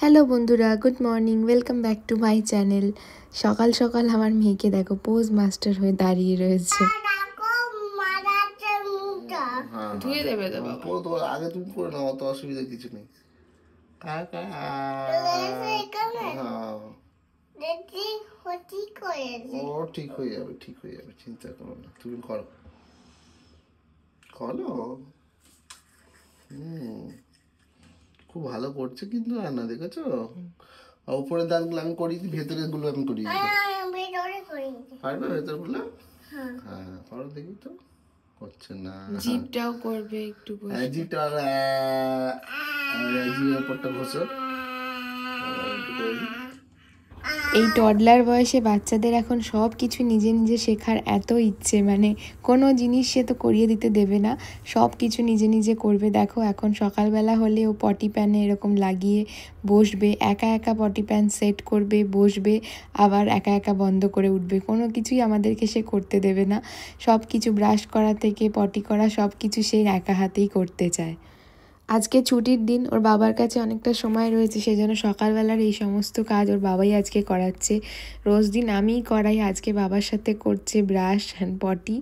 Hello বন্ধুরা, good morning, welcome back to my channel. সকাল সকাল আমার মেয়েকে দেখো পোজ মাস্টার হয়ে দাঁড়িয়ে রয়েছে। ধুয়ে দেবে তো বাবা, আগে তুমি করে নাও, তো অসুবিধা কিছু নেই। ও ঠিক হয়ে যাবে, ঠিক হয়ে যাবে, চিন্তা করো না, তুমি করো করো। খুব ভালো করছে কিন্তু রান্না, দেখেছো? উপরের দাঁতগুলো আমি করিয়ে দিই, ভেতরের গুলো আমি করিয়ে দিই। পারবে ভেতরগুলো? হ্যাঁ করো দেখি তো। করছে না, জিভটাও করবে একটু, জিভটা জিভের উপরটা ঘষো। এই টডলার বয়সে বাচ্চাদের এখন সব কিছু নিজে নিজে শেখার এত ইচ্ছে, মানে কোনো জিনিস সে তো করিয়ে দিতে দেবে না, সব কিছু নিজে নিজে করবে। দেখো এখন সকালবেলা হলে ও পটি প্যানে এরকম লাগিয়ে বসবে, একা একা পটি প্যান সেট করবে, বসবে, আবার একা একা বন্ধ করে উঠবে। কোনো কিছুই আমাদেরকে সে করতে দেবে না, সব কিছু ব্রাশ করা থেকে পটি করা সব কিছু সে একা হাতেই করতে চায়। আজকে ছুটির দিন, ওর বাবার কাছে অনেকটা সময় রয়েছে, সেই জন্য সকালবেলার এই সমস্ত কাজ ওর বাবাই আজকে করাচ্ছে। রোজ দিন আমিই করাই, আজকে বাবার সাথে করছে ব্রাশ অ্যান্ড পটি।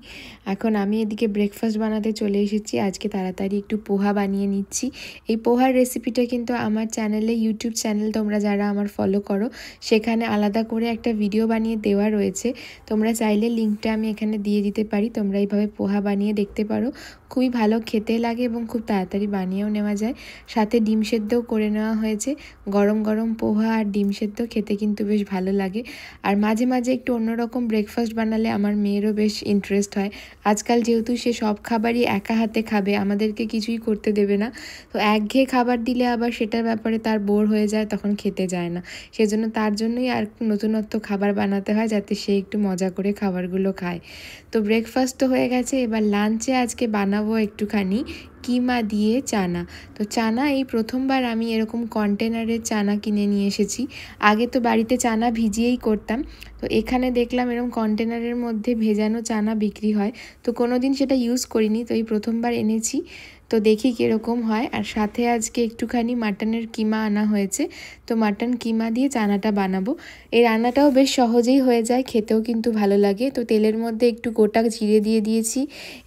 এখন আমি এদিকে ব্রেকফাস্ট বানাতে চলে এসেছি। আজকে তাড়াতাড়ি একটু পোহা বানিয়ে নিচ্ছি। এই পোহার রেসিপিটা কিন্তু আমার চ্যানেলে, ইউটিউব চ্যানেল তোমরা যারা আমার ফলো করো, সেখানে আলাদা করে একটা ভিডিও বানিয়ে দেওয়া রয়েছে। তোমরা চাইলে লিঙ্কটা আমি এখানে দিয়ে দিতে পারি, তোমরা এইভাবে পোহা বানিয়ে দেখতে পারো। খুবই ভালো খেতে লাগে এবং খুব তাড়াতাড়ি বানিয়েও নেওয়া যায়। সাথে ডিম সেদ্ধও করে নেওয়া হয়েছে। গরম গরম পোহা আর ডিম সেদ্ধ খেতে কিন্তু বেশ ভালো লাগে। আর মাঝে মাঝে একটু অন্যরকম ব্রেকফাস্ট বানালে আমার মেয়েরও বেশ ইন্টারেস্ট হয়। আজকাল যেহেতু সে সব খাবারই একা হাতে খাবে, আমাদেরকে কিছুই করতে দেবে না, তো একঘেয়ে খাবার দিলে আবার সেটার ব্যাপারে তার বোর হয়ে যায়, তখন খেতে যায় না। সেজন্য তার জন্যই আর নতুনত্ব খাবার বানাতে হয়, যাতে সে একটু মজা করে খাবারগুলো খায়। তো ব্রেকফাস্ট তো হয়ে গেছে, এবার লাঞ্চে আজকে বানাবো একটুখানি কিমা দিয়ে চানা। তো চানা এই প্রথমবার আমি এরকম কন্টেনারের চানা কিনে নিয়ে এসেছি। আগে তো বাড়িতে চানা ভিজিয়েই করতাম, তো এখানে দেখলাম এরকম কন্টেনারের মধ্যে ভেজানো চানা বিক্রি হয়, তো কোনো দিন সেটা ইউজ করিনি, তো এই প্রথমবার এনেছি। তো দেখি কীরকম হয়। আর সাথে আজকে একটুখানি মাটনের কিমা আনা হয়েছে, তো মাটন কিমা দিয়ে চানাটা বানাবো। এই রান্নাটাও বেশ সহজেই হয়ে যায়, খেতেও কিন্তু ভালো লাগে। তো তেলের মধ্যে একটু গোটা জিরে দিয়ে দিয়েছি,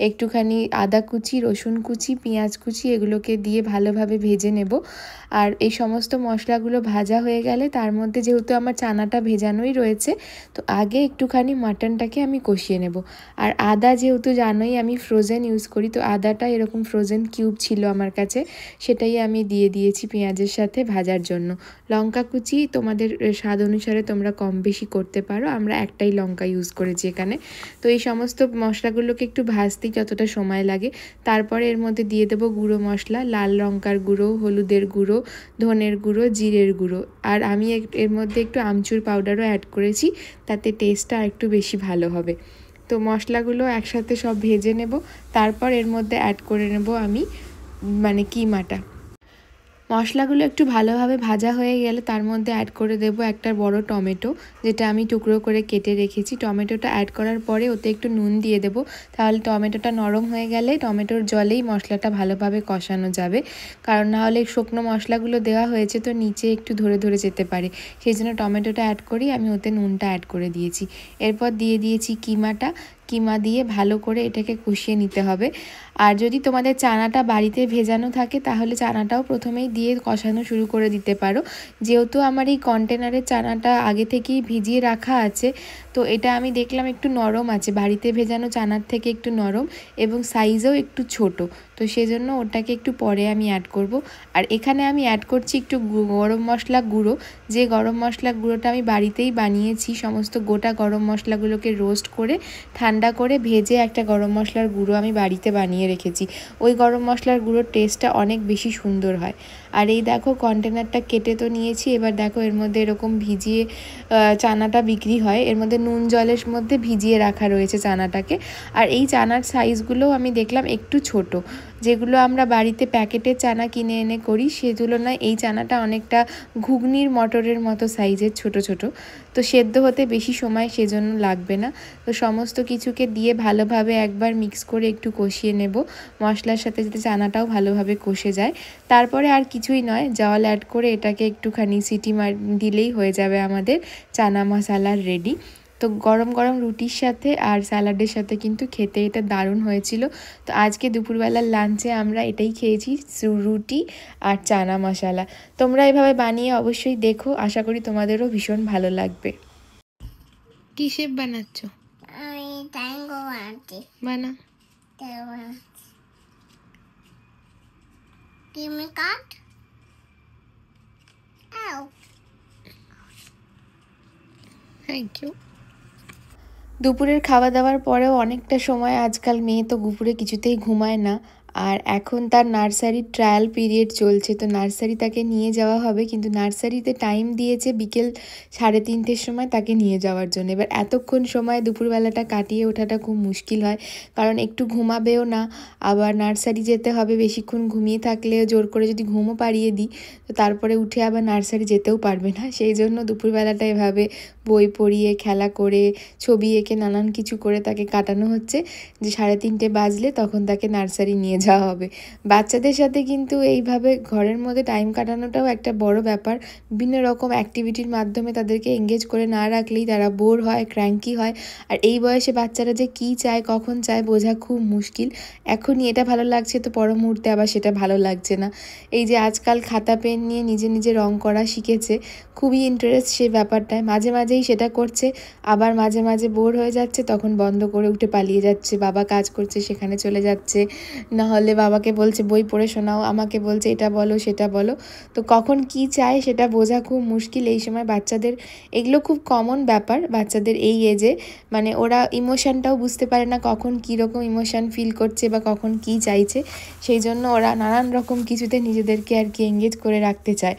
একটুখানি আদা কুচি, রসুন কুচি, পেঁয়াজ কুচি, এগুলোকে দিয়ে ভালোভাবে ভেজে নেব। আর এই সমস্ত মশলাগুলো ভাজা হয়ে গেলে তার মধ্যে যেহেতু আমার চানাটা ভেজানোই রয়েছে, তো আগে একটুখানি মাটনটাকে আমি কষিয়ে নেব। আর আদা যেহেতু জানোই আমি ফ্রোজেন ইউজ করি, তো আদাটা এরকম ফ্রোজেন কিউব ছিল আমার কাছে, সেটাই আমি দিয়ে দিয়েছি পেঁয়াজের সাথে ভাজার জন্য। লঙ্কা কুচি তোমাদের স্বাদ অনুসারে তোমরা কম বেশি করতে পারো, আমরা একটাই লঙ্কা ইউজ করেছি এখানে। তো এই সমস্ত মশলাগুলোকে একটু ভাজতেই যতটা সময় লাগে, তারপরে এর মধ্যে দিয়ে দেবো গুঁড়ো মশলা, লাল লঙ্কার গুঁড়ো, হলুদের গুঁড়ো, ধনের গুঁড়ো, জিরের গুঁড়ো, আর আমি এর মধ্যে একটু আমচুর পাউডারও অ্যাড করেছি, তাতে টেস্টটা একটু বেশি ভালো হবে। তো মশলাগুলো একসাথে সব ভেজে নেব, তারপর এর মধ্যে অ্যাড করে নেব আমি কিমাটা। মশলাগুলো একটু ভালোভাবে ভাজা হয়ে গেলে তার মধ্যে অ্যাড করে দেব একটা বড় টমেটো, যেটা আমি টুকরো করে কেটে রেখেছি। টমেটোটা অ্যাড করার পরে ওতে একটু নুন দিয়ে দেব, তাহলে টমেটোটা নরম হয়ে গেলে টমেটোর জলেই মশলাটা ভালোভাবে কষানো যাবে, কারণ না হলে শুকনো মশলাগুলো দেওয়া হয়েছে তো নিচে একটু ধরে ধরে যেতে পারে, সেই জন্য টমেটোটা অ্যাড করি, আমি ওতে নুনটা অ্যাড করে দিয়েছি। এরপর দিয়ে দিয়েছি কিমা দিয়ে ভালো করে এটাকে কষিয়ে নিতে হবে। আর যদি তোমাদের চানাটা বাড়িতে ভেজানো থাকে তাহলে চানাটাও প্রথমেই দিয়ে কষানো শুরু করে দিতে পারো। যেহেতু আমার এই কন্টেনারের চানাটা আগে থেকেই ভিজিয়ে রাখা আছে, তো এটা আমি দেখলাম একটু নরম আছে, বাড়িতে ভেজানো চানার থেকে একটু নরম এবং সাইজও একটু ছোট, তো সেজন্য ওটাকে একটু পরে আমি অ্যাড করব। আর এখানে আমি অ্যাড করছি একটু গরম মশলা গুঁড়ো, যে গরম মশলা গুঁড়োটা আমি বাড়িতেই বানিয়েছি। সমস্ত গোটা গরম মশলাগুলোকে রোস্ট করে ঠান্ডা করে ভেজে একটা গরম মশলার গুঁড়ো আমি বাড়িতে বানিয়ে রেখেছি। ওই গরম মশলার গুঁড়োর টেস্টটা অনেক বেশি সুন্দর হয়। আর এই দেখো কন্টেনারটা কেটে তো নিয়েছি, এবার দেখো এর মধ্যে এরকম ভিজিয়ে চানাটা বিক্রি হয়, এর মধ্যে নুন জলের মধ্যে ভিজিয়ে রাখা রয়েছে চানাটাকে। আর এই চানার সাইজগুলোও আমি দেখলাম একটু ছোট, যেগুলো আমরা বাড়িতে প্যাকেটের চানা কিনে এনে করি সে তুলনায় এই চানাটা অনেকটা ঘুগনির মটরের মতো সাইজের ছোট ছোট, তো সেদ্ধ হতে বেশি সময় সেজন্য লাগবে না। তো সমস্ত কিছুকে দিয়ে ভালোভাবে একবার মিক্স করে একটু কষিয়ে নেব মশলার সাথে, যাতে চানাটাও ভালোভাবে কষে যায়। তারপরে আর কিছুই নয়, জল অ্যাড করে এটাকে একটুখানি সিটি দিলেই হয়ে যাবে আমাদের চানা মশালার রেডি। তো গরম গরম রুটির সাথে আর স্যালাডের সাথে কিন্তু খেতে এটা দারুণ হয়েছিল। তো আজকে দুপুরবেলার লাঞ্চে আমরা এটাই খেয়েছি, রুটি আর চানা মশলা। তোমরা এভাবে বানিয়ে অবশ্যই দেখো, আশা করি তোমাদেরও ভীষণ ভালো লাগবে। কি শেপ বানাচ্ছ? বানা। Thank you. দুপুরের খাওয়া দাওয়ার পরেও অনেকটা সময় আজকাল মেয়ে তো দুপুরে কিছুতেই ঘুমায় না, আর এখন তার নার্সারির ট্রায়াল পিরিয়ড চলছে। তো নার্সারি তাকে নিয়ে যাওয়া হবে, কিন্তু নার্সারিতে টাইম দিয়েছে বিকেল 3:30-র সময় তাকে নিয়ে যাওয়ার জন্য। এবার এতক্ষণ সময় দুপুরবেলাটা কাটিয়ে ওঠাটা খুব মুশকিল হয়, কারণ একটু ঘুমাবেও না, আবার নার্সারি যেতে হবে। বেশিক্ষণ ঘুমিয়ে থাকলে জোর করে যদি ঘুমও পাড়িয়ে দিই তো তারপরে উঠে আবার নার্সারি যেতেও পারবে না। সেই জন্য দুপুরবেলাটা এভাবে বই পড়িয়ে, খেলা করে, ছবি এঁকে, নানান কিছু করে তাকে কাটানো হচ্ছে, যে 3:30 বাজলে তখন তাকে নার্সারি নিয়ে যাওয়া হবে। বাচ্চাদের সাথে কিন্তু এইভাবে ঘরের মধ্যে টাইম কাটানোটাও একটা বড় ব্যাপার। বিভিন্ন রকম অ্যাক্টিভিটির মাধ্যমে তাদেরকে এঙ্গেজ করে না রাখলেই তারা বোর হয়, ক্র্যাঙ্কি হয়। আর এই বয়সে বাচ্চারা যে কী চায়, কখন চায়, বোঝা খুব মুশকিল। এখনই এটা ভালো লাগছে তো পর মুহূর্তে আবার সেটা ভালো লাগছে না। এই যে আজকাল খাতা পেন নিয়ে নিজে নিজে রং করা শিখেছে, খুবই ইন্টারেস্ট সেই ব্যাপারটায়। মাঝে মাঝেই সেটা করছে, আবার মাঝে মাঝে বোর হয়ে যাচ্ছে, তখন বন্ধ করে উঠে পালিয়ে যাচ্ছে। বাবা কাজ করছে সেখানে চলে যাচ্ছে, না হলে বাবাকে বলছে বই পড়ে শোনাও, আমাকে বলছে এটা বলো সেটা বলো। তো কখন কি চায় সেটা বোঝা খুব মুশকিল এই সময় বাচ্চাদের। এগুলো খুব কমন ব্যাপার বাচ্চাদের এই এজে, মানে ওরা ইমোশনটাও বুঝতে পারে না, কখন কীরকম ইমোশন ফিল করছে বা কখন কি চাইছে। সেই জন্য ওরা নানান রকম কিছুতে নিজেদেরকে আর কি এঙ্গেজ করে রাখতে চায়।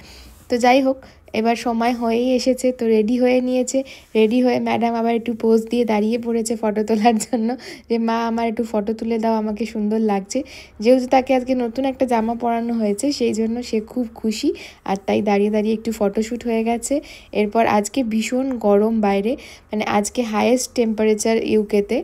তো যাই হোক, এবার সময় হয়েই এসেছে, তো রেডি হয়ে নিয়েছে। রেডি হয়ে ম্যাডাম আবার একটু পোজ দিয়ে দাঁড়িয়ে পড়েছে ফটো তোলার জন্য, যে মা আমার একটু ফটো তুলে দাও, আমাকে সুন্দর লাগছে। যেহেতু তাকে আজকে নতুন একটা জামা পরানো হয়েছে সেই জন্য সে খুব খুশি, আর তাই দাঁড়িয়ে দাঁড়িয়ে একটু ফটোশ্যুট হয়ে গেছে। এরপর আজকে ভীষণ গরম বাইরে, মানে আজকে হাইয়েস্ট টেম্পারেচার ইউকেতে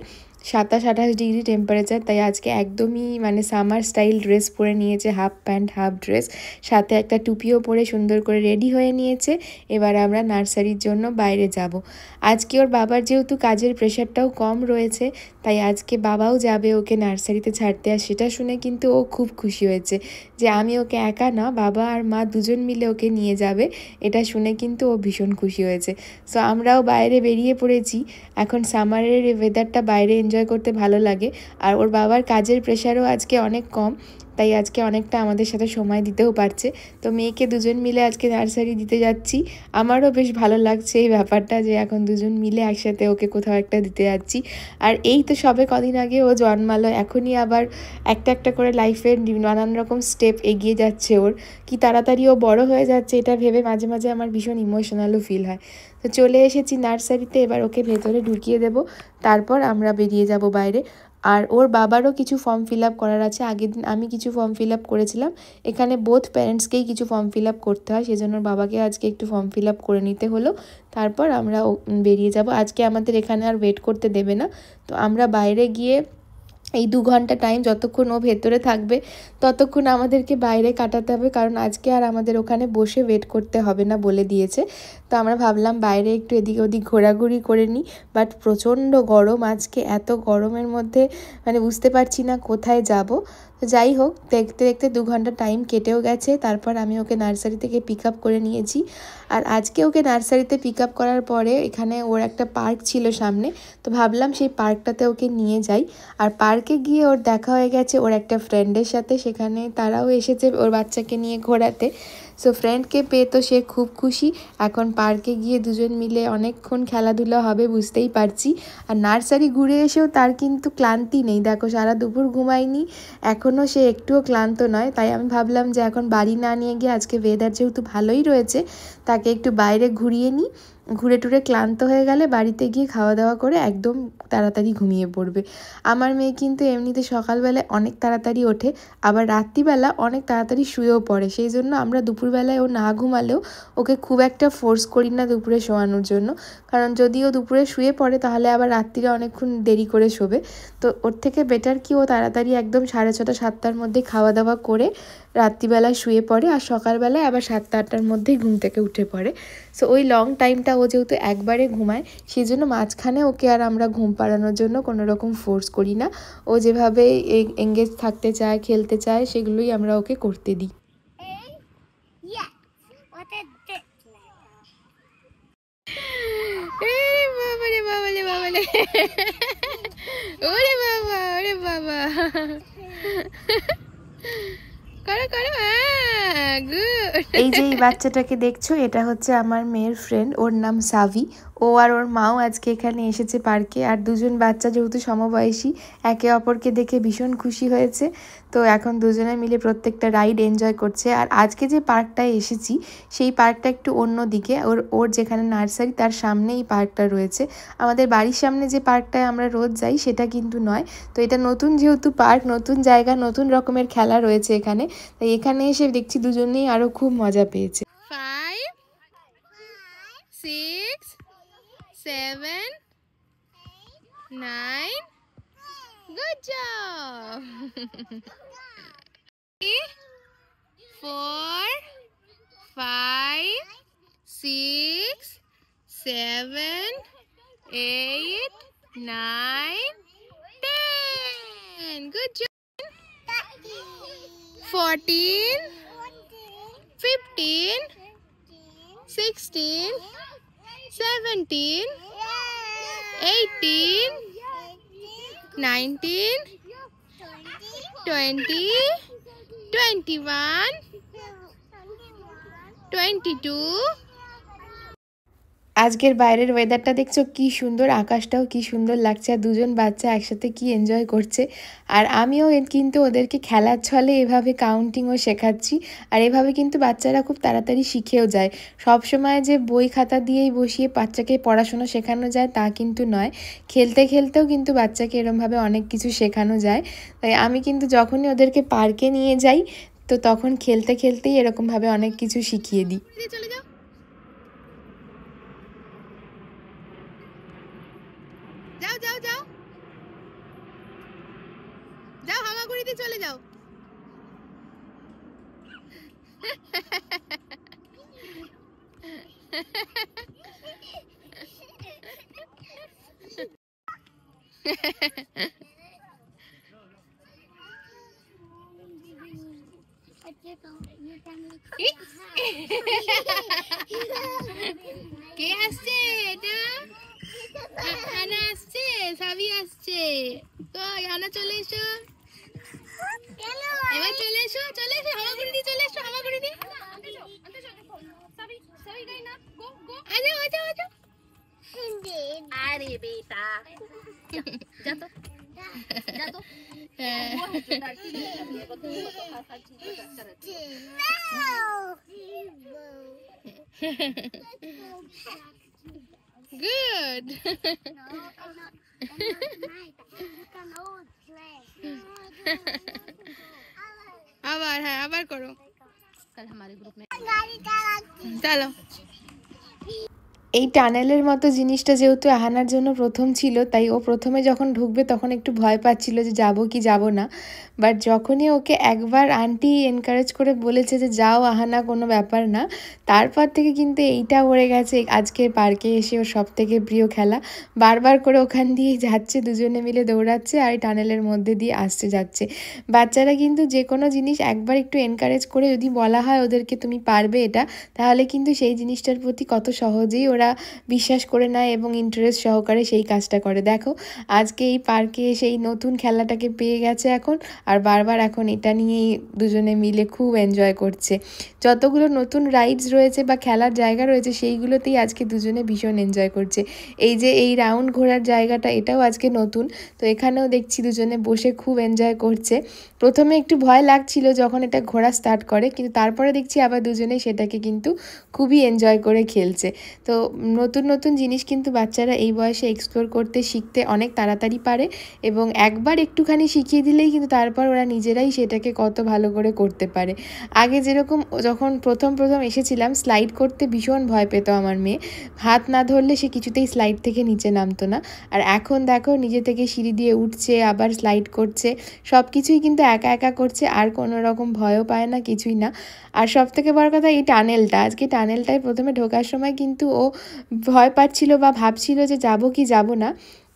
27-28 ডিগ্রি টেম্পারেচার। তাই আজকে একদমই মানে সামার স্টাইল ড্রেস পরে নিয়েছে, হাফ প্যান্ট হাফ ড্রেস, সাথে একটা টুপিও পরে সুন্দর করে রেডি হয়ে নিয়েছে। এবার আমরা নার্সারির জন্য বাইরে যাব। আজকে ওর বাবার যেহেতু কাজের প্রেশারটাও কম রয়েছে, তাই আজকে বাবাও যাবে ওকে নার্সারিতে ছাড়তে। আর সেটা শুনে কিন্তু ও খুব খুশি হয়েছে যে আমি ওকে একা না, বাবা আর মা দুজন মিলে ওকে নিয়ে যাবে। এটা শুনে কিন্তু ও ভীষণ খুশি হয়েছে। সো আমরাও বাইরে বেরিয়ে পড়েছি। এখন সামারের ওয়েদারটা বাইরে এনজয় করতে ভালো লাগে, আর ওর বাবার কাজের প্রেশারও আজকে অনেক কম, তাই আজকে অনেকটা আমাদের সাথে সময় দিতেও পারছে। তো মেয়েকে দুজন মিলে আজকে নার্সারি দিতে যাচ্ছি। আমারও বেশ ভালো লাগছে এই ব্যাপারটা, যে এখন দুজন মিলে একসাথে ওকে কোথাও একটা দিতে যাচ্ছি। আর এই তো সবে কদিন আগে ও জন্মালো, এখনই আবার একটা একটা করে লাইফের নানান রকম স্টেপ এগিয়ে যাচ্ছে ওর। কি তাড়াতাড়ি ও বড় হয়ে যাচ্ছে এটা ভেবে মাঝে মাঝে আমার ভীষণ ইমোশনালও ফিল হয়। তো চলে এসেছি নার্সারিতে, এবার ওকে ভেতরে ঢুকিয়ে দেব, তারপর আমরা বেরিয়ে যাব বাইরে। আর ওর বাবারও কিছু ফর্ম ফিল আপ করার আছে। আগের দিন আমি কিছু ফর্ম ফিল আপ করেছিলাম, এখানে বোথ প্যারেন্টসকেই কিছু ফর্ম ফিল আপ করতে হয়, সেজন্য বাবাকে আজকে একটু ফর্ম ফিল আপ করে নিতে হলো। তারপর আমরা বেরিয়ে যাব। আজকে আমাদের এখানে আর ওয়েট করতে দেবে না, তো আমরা বাইরে গিয়ে এই 2 ঘন্টা টাইম যতক্ষণ ও ভেতরে থাকবে ততক্ষণ আমাদেরকে বাইরে কাটাতে হবে, কারণ আজকে আর আমাদের ওখানে বসে ওয়েট করতে হবে না বলে দিয়েছে। তো আমরা ভাবলাম বাইরে একটু এদিক ওদিক ঘোরাঘুরি করে নিই, বাট প্রচণ্ড গরম আজকে। এত গরমের মধ্যে মানে বুঝতে পারছি না কোথায় যাব। তো যাই হোক, দেখতে দেখতে 2 ঘন্টা টাইম কেটেও গেছে। তারপর আমি ওকে নার্সারি থেকে পিক আপ করে নিয়েছি। আর আজকে ওকে নার্সারিতে পিক আপ করার পরে এখানে ওর একটা পার্ক ছিল সামনে, তো ভাবলাম সেই পার্কটাতে ওকে নিয়ে যাই। আর পার্কে গিয়ে ওর দেখা হয়ে গেছে ওর একটা ফ্রেন্ডের সাথে, সেখানে তারাও এসেছে ওর বাচ্চাকে নিয়ে ঘোরাতে। সো ফ্রেন্ডকে পেয়ে তো সে খুব খুশি। এখন পার্কে গিয়ে দুজন মিলে অনেকক্ষণ খেলাধুলা হবে বুঝতেই পারছি। আর নার্সারি ঘুরে এসেও তার কিন্তু ক্লান্তি নেই, দেখো সারা দুপুর ঘুমায়নি, এখনও সে একটুও ক্লান্ত নয়। তাই আমি ভাবলাম যে এখন বাড়ি না নিয়ে গিয়ে, আজকে ওয়েদার যেহেতু ভালোই রয়েছে, তাকে একটু বাইরে ঘুরিয়ে নিই, ঘুরে টুরে ক্লান্ত হয়ে গেলে বাড়িতে গিয়ে খাওয়া দাওয়া করে একদম তাড়াতাড়ি ঘুমিয়ে পড়বে। আমার মেয়ে কিন্তু এমনিতে সকালবেলায় অনেক তাড়াতাড়ি ওঠে, আবার রাত্রিবেলা অনেক তাড়াতাড়ি শুয়েও পড়ে। সেই জন্য আমরা দুপুরবেলায় ও না ঘুমালেও ওকে খুব একটা ফোর্স করি না দুপুরে শোয়ানোর জন্য, কারণ যদি ও দুপুরে শুয়ে পড়ে তাহলে আবার রাত্রিরে অনেকক্ষণ দেরি করে শোবে। তো ওর থেকে বেটার কি ও তাড়াতাড়ি একদম 6:30 7টার মধ্যে খাওয়া দাওয়া করে রাত্রিবেলায় শুয়ে পড়ে, আর সকালবেলায় আবার 7টা 8টার মধ্যেই ঘুম থেকে উঠে পড়ে। সো ওই লং টাইমটা ও যেহেতু একবারে ঘুমায়, সেই জন্য মাঝখানে ওকে আর আমরা ঘুম পাড়ানোর জন্য কোনো রকম ফোর্স করি না। ও যেভাবে এঙ্গেজ থাকতে চায়, খেলতে চায়, সেগুলোই আমরা ওকে করতে দিই। ওরে বাবা, ওরে বাবা, এই যে এই বাচ্চাটাকে দেখছো, এটা হচ্ছে আমার মেয়ের ফ্রেন্ড, ওর নাম সাভি। ও আর ওর মাও আজকে এখানে এসেছে পার্কে, আর দুজন বাচ্চা যেহেতু সমবয়সী, একে অপরকে দেখে ভীষণ খুশি হয়েছে। তো এখন দুজনে মিলে প্রত্যেকটা রাইড এনজয় করছে। আর আজকে যে পার্কটায় এসেছি সেই পার্কটা একটু অন্য দিকে, ওর যেখানে নার্সারি তার সামনে এই পার্কটা রয়েছে। আমাদের বাড়ির সামনে যে পার্কটায় আমরা রোজ যাই সেটা কিন্তু নয়। তো এটা নতুন যেহেতু পার্ক, নতুন জায়গা, নতুন রকমের খেলা রয়েছে এখানে, তাই এখানে এসে দেখছি দুজনেই আরো খুব মজা পেয়েছে। 5 6 7 9 Good job. 4 5 6 7 8 9 10 Good job. 14 15 16 17 18 19 20 21 22 আজকের বাইরের ওয়েদারটা দেখছো কি সুন্দর, আকাশটাও কি সুন্দর লাগছে, আর দুজন বাচ্চা একসাথে কি এনজয় করছে। আর আমিও কিন্তু ওদেরকে খেলার ছলে এভাবে কাউন্টিংও শেখাচ্ছি, আর এভাবে কিন্তু বাচ্চারা খুব তাড়াতাড়ি শিখেও যায়। সব সময় যে বই খাতা দিয়েই বসিয়ে বাচ্চাকে পড়াশোনা শেখানো যায় তা কিন্তু নয়, খেলতে খেলতেও কিন্তু বাচ্চাকে এরমভাবে অনেক কিছু শেখানো যায়। তাই আমি কিন্তু যখনই ওদেরকে পার্কে নিয়ে যাই তো তখন খেলতে খেলতেই এরকমভাবে অনেক কিছু শিখিয়ে দিই। চলে যাও, যাও যাও যাও যাও, হামাগুড়িতে চলে যাও। কে আসছে? এটা হানা আসছে, সাবি আসছে। কই হানা, চলে এসো, এবার চলে এসো, চলে এসো, হামাগুড়ি দিয়ে চলে এসো, হামাগুড়ি দিয়ে। আরে আচ্ছা আচ্ছা, আরে বেটা যা তো যা তো। Good. আবার হ্যাঁ, আবার করো। চলো। এই টানেলের মতো জিনিসটা যেহেতু আহানার জন্য প্রথম ছিল, তাই ও প্রথমে যখন ঢুকবে তখন একটু ভয় পাচ্ছিল যে যাব কি যাব না। বাট যখনই ওকে একবার আন্টি এনকারেজ করে বলেছে যে যাও আহানা, কোনো ব্যাপার না, তারপর থেকে কিন্তু এইটা পড়ে গেছে আজকের পার্কে এসে ওর সব থেকে প্রিয় খেলা। বারবার করে ওখান দিয়ে যাচ্ছে, দুজনে মিলে দৌড়াচ্ছে আর টানেলের মধ্যে দিয়ে আসছে যাচ্ছে। বাচ্চারা কিন্তু যে কোনো জিনিস একবার একটু এনকারেজ করে যদি বলা হয় ওদেরকে তুমি পারবে এটা, তাহলে কিন্তু সেই জিনিসটার প্রতি কত সহজেই ওরা বিশ্বাস করে নেয় এবং ইন্টারেস্ট সহকারে সেই কাজটা করে। দেখো আজকে এই পার্কে সেই নতুন খেলাটাকে পেয়ে গেছে এখন, আর বারবার এখন এটা নিয়েই দুজনে মিলে খুব এনজয় করছে। যতগুলো নতুন রাইডস রয়েছে বা খেলার জায়গা রয়েছে সেইগুলোতেই আজকে দুজনে ভীষণ এনজয় করছে। এই যে এই রাউন্ড ঘোরার জায়গাটা, এটাও আজকে নতুন, তো এখানেও দেখছি দুজনে বসে খুব এনজয় করছে। প্রথমে একটু ভয় লাগছিল যখন এটা ঘোরা স্টার্ট করে, কিন্তু তারপরে দেখছি আবার দুজনে সেটাকে কিন্তু খুবই এনজয় করে খেলছে। তো নতুন নতুন জিনিস কিন্তু বাচ্চারা এই বয়সে এক্সপ্লোর করতে শিখতে অনেক তাড়াতাড়ি পারে, এবং একবার একটুখানি শিখিয়ে দিলেই কিন্তু তারপর ওরা নিজেরাই সেটাকে কত ভালো করে করতে পারে। আগে যেরকম যখন প্রথম এসেছিলাম, স্লাইড করতে ভীষণ ভয় পেত আমার মেয়ে, হাত না ধরলে সে কিছুতেই স্লাইড থেকে নিচে নামতো না। আর এখন দেখো নিজে থেকে সিঁড়ি দিয়ে উঠছে, আবার স্লাইড করছে, সব কিছুই কিন্তু একা একা করছে, আর কোনো রকম ভয়ও পায় না, কিছুই না। আর সব থেকে বড় কথা এই টানেলটা, আজকে টানেলটায় প্রথমে ঢোকার সময় কিন্তু ও ভয় পাচ্ছিল বা ভাবছিল যে যাব কি যাব না,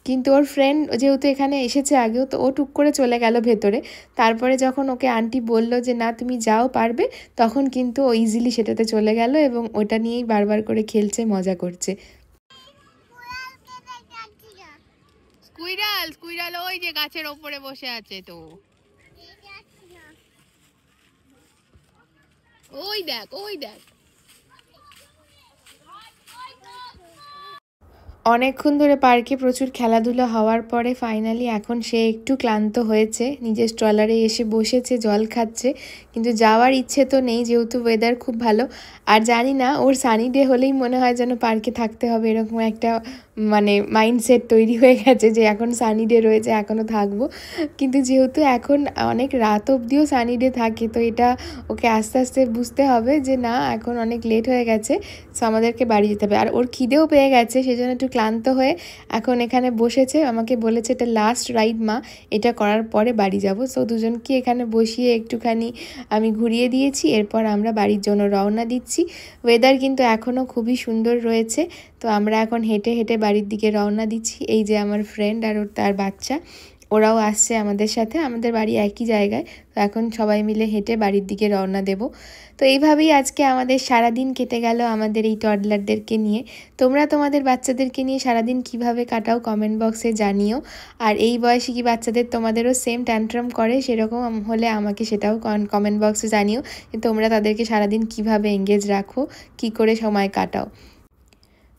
কিন্তু ওর ফ্রেন্ড যেহেতু এখানে এসেছে আগেও, তো ও টুক করে চলে গেল ভেতরে। তারপরে যখন ওকে আন্টি বলল যে না তুমি যাও পারবে, তখন কিন্তু ও ইজিলি সেটাতে চলে গেল এবং ওটা নিয়েই বারবার করে খেলছে, মজা করছে। স্কুইরাল স্কুইরাল ওই যে গাছের ওপরে বসে আছে, তো ওই দেখ ওই দেখ। অনেকক্ষণ ধরে পার্কে প্রচুর খেলাধুলা হওয়ার পরে ফাইনালি এখন সে একটু ক্লান্ত হয়েছে, নিজের স্ট্রলারে এসে বসেছে, জল খাচ্ছে, কিন্তু যাওয়ার ইচ্ছে তো নেই যেহেতু ওয়েদার খুব ভালো। আর জানি না, ওর সানি ডে হলেই মনে হয় যেন পার্কে থাকতে হবে, এরকম একটা মানে মাইন্ডসেট তৈরি হয়ে গেছে যে এখন সানি ডে রয়েছে, এখনও থাকবো। কিন্তু যেহেতু এখন অনেক রাত অবধিও সানি ডে থাকে, তো এটা ওকে আস্তে আস্তে বুঝতে হবে যে না এখন অনেক লেট হয়ে গেছে, সো আমাদেরকে বাড়ি যেতে হবে। আর ওর খিদেও পেয়ে গেছে, সেজন্য একটু ক্লান্ত হয়ে এখন এখানে বসেছে। আমাকে বলেছে এটা লাস্ট রাইড মা, এটা করার পরে বাড়ি যাব। সো দুজনকে এখানে বসিয়ে একটুখানি আমি ঘুরিয়ে দিয়েছি, এরপর আমরা বাড়ির জন্য রওনা দিচ্ছি। ওয়েদার কিন্তু এখনও খুবই সুন্দর রয়েছে, তো আমরা এখন হেঁটে হেঁটে বাড়ির দিকে রওনা দিচ্ছি। এই যে আমার ফ্রেন্ড আর তার বাচ্চা, ওরাও আসছে আমাদের সাথে, আমাদের বাড়ি একই জায়গায়। তো এখন সবাই মিলে হেঁটে বাড়ির দিকে রওনা দেব। তো এইভাবেই আজকে আমাদের সারাদিন কেটে গেল আমাদের এই টডলারদেরকে নিয়ে। তোমরা তোমাদের বাচ্চাদেরকে নিয়ে সারাদিন কিভাবে কাটাও কমেন্ট বক্সে জানিও। আর এই বয়সে কি বাচ্চাদের তোমাদেরও সেম ট্যান্ট্রাম করে, সেরকম হলে আমাকে সেটাও কমেন্ট বক্সে জানিও যে তোমরা তাদেরকে সারাদিন কিভাবে এঙ্গেজ রাখো, কি করে সময় কাটাও।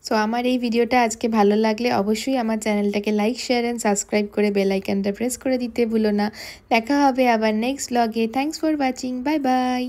সো আমার এই ভিডিওটা আজকে ভালো লাগলে অবশ্যই আমার চ্যানেলটাকে লাইক, শেয়ার অ্যান্ড সাবস্ক্রাইব করে বেল আইকনটা প্রেস করে দিতে ভুলো না। দেখা হবে আবার নেক্সট ব্লগে। Thanks for watching, bye bye.